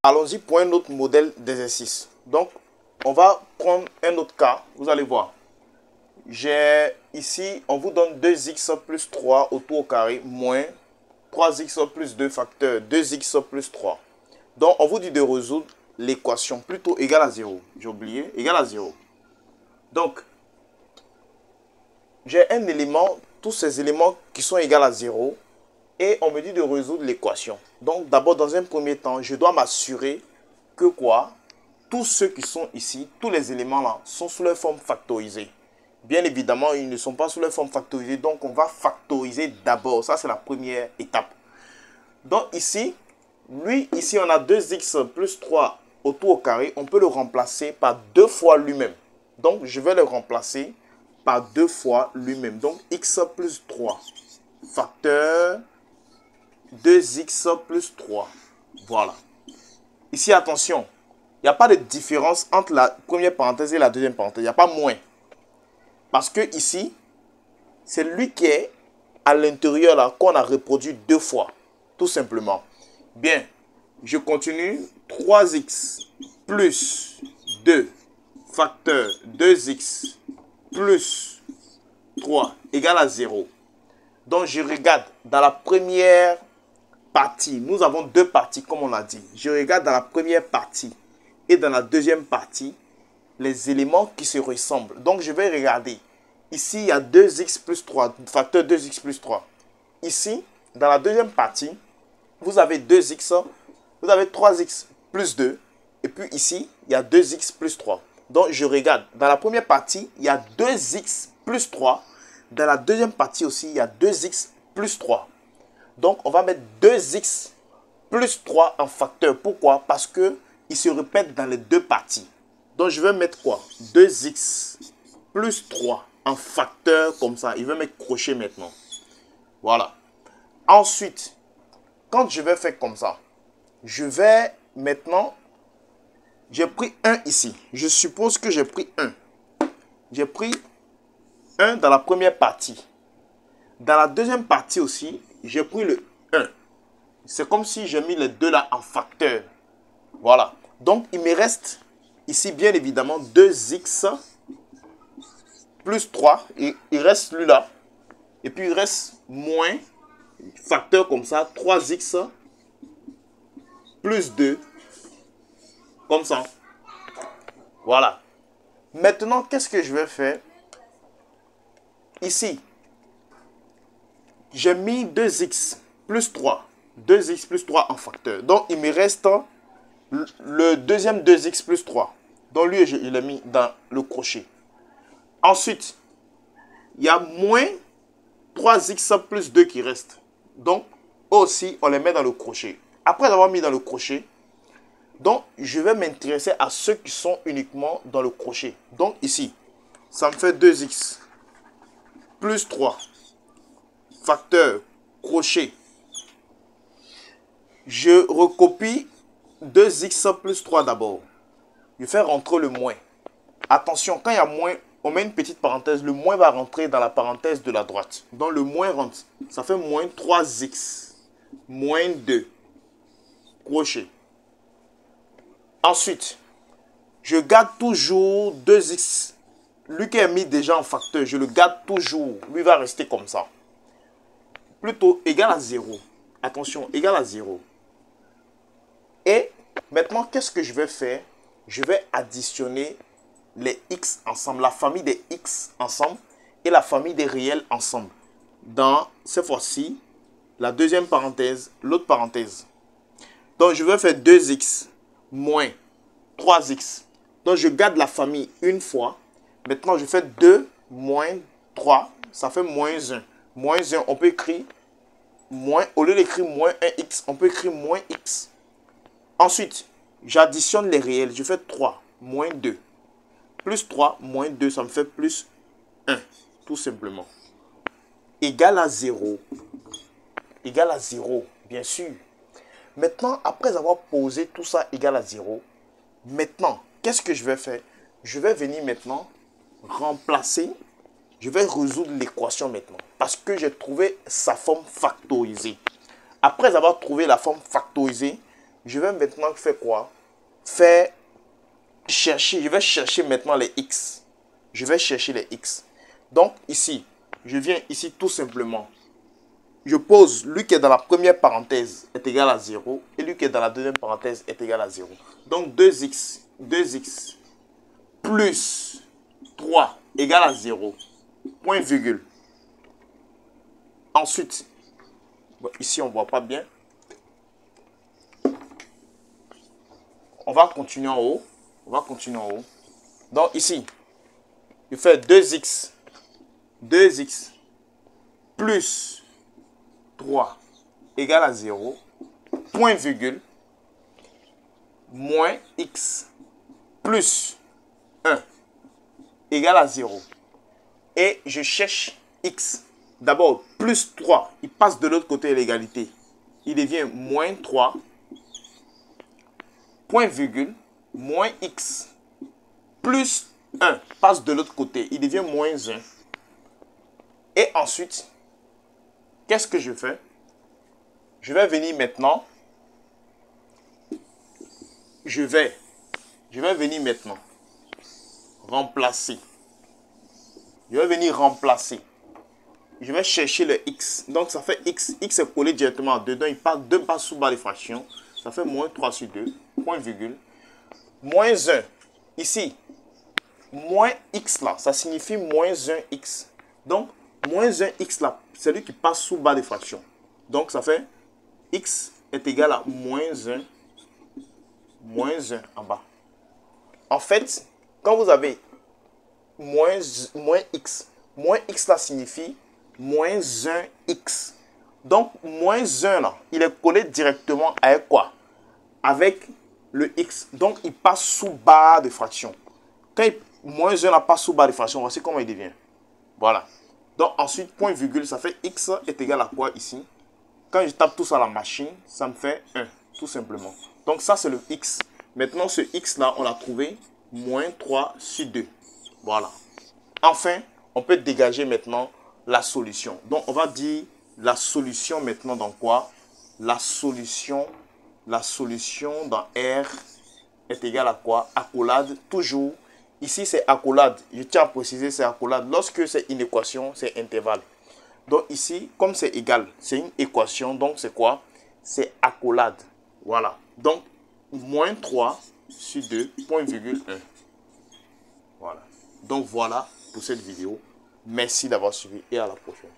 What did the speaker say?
Allons-y pour un autre modèle d'exercice. Donc, on va prendre un autre cas. Vous allez voir. J'ai ici, on vous donne 2x plus 3 autour au carré moins 3x plus 2 facteur 2x plus 3. Donc, on vous dit de résoudre l'équation plutôt égale à 0. J'ai oublié, égale à 0. Donc, j'ai un élément, tous ces éléments qui sont égaux à 0. Et on me dit de résoudre l'équation. Donc, d'abord, dans un premier temps, je dois m'assurer que quoi? Tous ceux qui sont ici, tous les éléments là, sont sous leur forme factorisée. Bien évidemment, ils ne sont pas sous leur forme factorisée. Donc, on va factoriser d'abord. Ça, c'est la première étape. Donc, ici, ici, on a 2x plus 3 autour au carré. On peut le remplacer par 2 fois lui-même. Donc, je vais le remplacer par 2 fois lui-même. Donc, x plus 3 facteur 2x plus 3. Voilà. Ici, attention. Il n'y a pas de différence entre la première parenthèse et la deuxième parenthèse. Il n'y a pas moins. Parce que ici, c'est lui qui est à l'intérieur là qu'on a reproduit 2 fois. Tout simplement. Bien. Je continue. 3x plus 2 facteur 2x plus 3 égale à 0. Donc, je regarde dans la première partie. Nous avons deux parties, comme on l'a dit. Je regarde dans la première partie et dans la deuxième partie les éléments qui se ressemblent. Donc, je vais regarder. Ici, il y a 2x plus 3, facteur 2x plus 3. Ici, dans la deuxième partie, vous avez 2x, vous avez 3x plus 2. Et puis ici, il y a 2x plus 3. Donc, je regarde. Dans la première partie, il y a 2x plus 3. Dans la deuxième partie aussi, il y a 2x plus 3. Donc, on va mettre 2x plus 3 en facteur. Pourquoi? Parce qu'il se répète dans les deux parties. Donc, je vais mettre quoi? 2x plus 3 en facteur comme ça. Il va mettre crochet maintenant. Voilà. Ensuite, quand je vais faire comme ça, je vais maintenant... J'ai pris 1 ici. Je suppose que j'ai pris 1. J'ai pris 1 dans la première partie. Dans la deuxième partie aussi, j'ai pris le 1. C'est comme si j'ai mis les deux là en facteur. Voilà. Donc, il me reste ici, bien évidemment, 2x plus 3. Et il reste lui là. Et puis, il reste moins, facteur comme ça, 3x plus 2. Comme ça. Voilà. Maintenant, qu'est-ce que je vais faire? Ici, j'ai mis 2x plus 3. 2x plus 3 en facteur. Donc, il me reste le deuxième 2x plus 3. Donc, lui, je l'ai mis dans le crochet. Ensuite, il y a moins 3x plus 2 qui reste. Donc, aussi, on les met dans le crochet. Après avoir mis dans le crochet, donc, je vais m'intéresser à ceux qui sont uniquement dans le crochet. Donc, ici, ça me fait 2x plus 3. Facteur, crochet. Je recopie 2x plus 3 d'abord. Je fais rentrer le moins. Attention, quand il y a moins, on met une petite parenthèse. Le moins va rentrer dans la parenthèse de la droite. Donc, le moins rentre. Ça fait moins 3x. Moins 2. Crochet. Ensuite, je garde toujours 2x. Lui qui est mis déjà en facteur, je le garde toujours. Lui va rester comme ça. Plutôt égal à 0. Attention, égal à 0. Et maintenant, qu'est-ce que je vais faire? Je vais additionner les x ensemble, la famille des x ensemble et la famille des réels ensemble. Dans, cette fois-ci, la deuxième parenthèse, l'autre parenthèse. Donc, je vais faire 2x moins 3x. Donc, je garde la famille une fois. Maintenant, je fais 2 moins 3. Ça fait moins 1. Moins 1, on peut écrire moins. Au lieu d'écrire moins 1x, on peut écrire moins x. Ensuite, j'additionne les réels. Je fais 3 moins 2. Plus 3 moins 2, ça me fait plus 1. Tout simplement. Égal à 0. Égal à 0, bien sûr. Maintenant, après avoir posé tout ça égal à 0, maintenant, qu'est-ce que je vais faire? Je vais venir maintenant remplacer, je vais résoudre l'équation maintenant. Parce que j'ai trouvé sa forme factorisée. Après avoir trouvé la forme factorisée, je vais maintenant faire quoi? Faire chercher, je vais chercher maintenant les x. Je vais chercher les x. Donc ici, je viens ici tout simplement. Je pose lui qui est dans la première parenthèse est égal à 0 et lui qui est dans la deuxième parenthèse est égal à 0. Donc 2x plus 3 égale à 0. Point virgule. Ensuite, bon, ici on ne voit pas bien. On va continuer en haut. On va continuer en haut. Donc ici, je fais 2x plus 3 égale à 0. Point virgule. Moins x plus 1 égale à 0. Et je cherche x. D'abord, plus 3, il passe de l'autre côté de l'égalité. Il devient moins 3, point virgule, moins x, plus 1, passe de l'autre côté. Il devient moins 1. Et ensuite, qu'est-ce que je fais? Je vais venir maintenant. Je vais venir maintenant remplacer. Je vais venir remplacer. Je vais chercher le x. Donc, ça fait x. X est collé directement dedans. Il passe 2 passes sous barre de fraction. Ça fait moins 3 sur 2. Point virgule. Moins 1. Ici, moins x là, ça signifie moins 1x. Donc, moins 1x là, c'est lui qui passe sous barre de fraction. Donc, ça fait x est égal à moins 1 en bas. En fait, quand vous avez moins x là signifie moins 1x. Donc, moins 1 là, il est collé directement avec quoi? Avec le x. Donc, il passe sous barre de fraction. Quand moins 1 là passe sous barre de fraction, voici comment il devient. Voilà. Donc, ensuite, point virgule, ça fait x est égal à quoi ici? Quand je tape tout ça à la machine, ça me fait 1, tout simplement. Donc, ça, c'est le x. Maintenant, ce x là, on l'a trouvé moins 3 sur 2. Voilà. Enfin, on peut dégager maintenant la solution. Donc, on va dire la solution maintenant dans quoi? La solution dans R est égale à quoi? Accolade, toujours. Ici, c'est accolade. Je tiens à préciser, c'est accolade. Lorsque c'est une équation, c'est intervalle. Donc, ici, comme c'est égal, c'est une équation. Donc, c'est quoi? C'est accolade. Voilà. Donc, moins 3 sur 2, point virgule 1. Voilà. Donc, voilà pour cette vidéo. Merci d'avoir suivi et à la prochaine.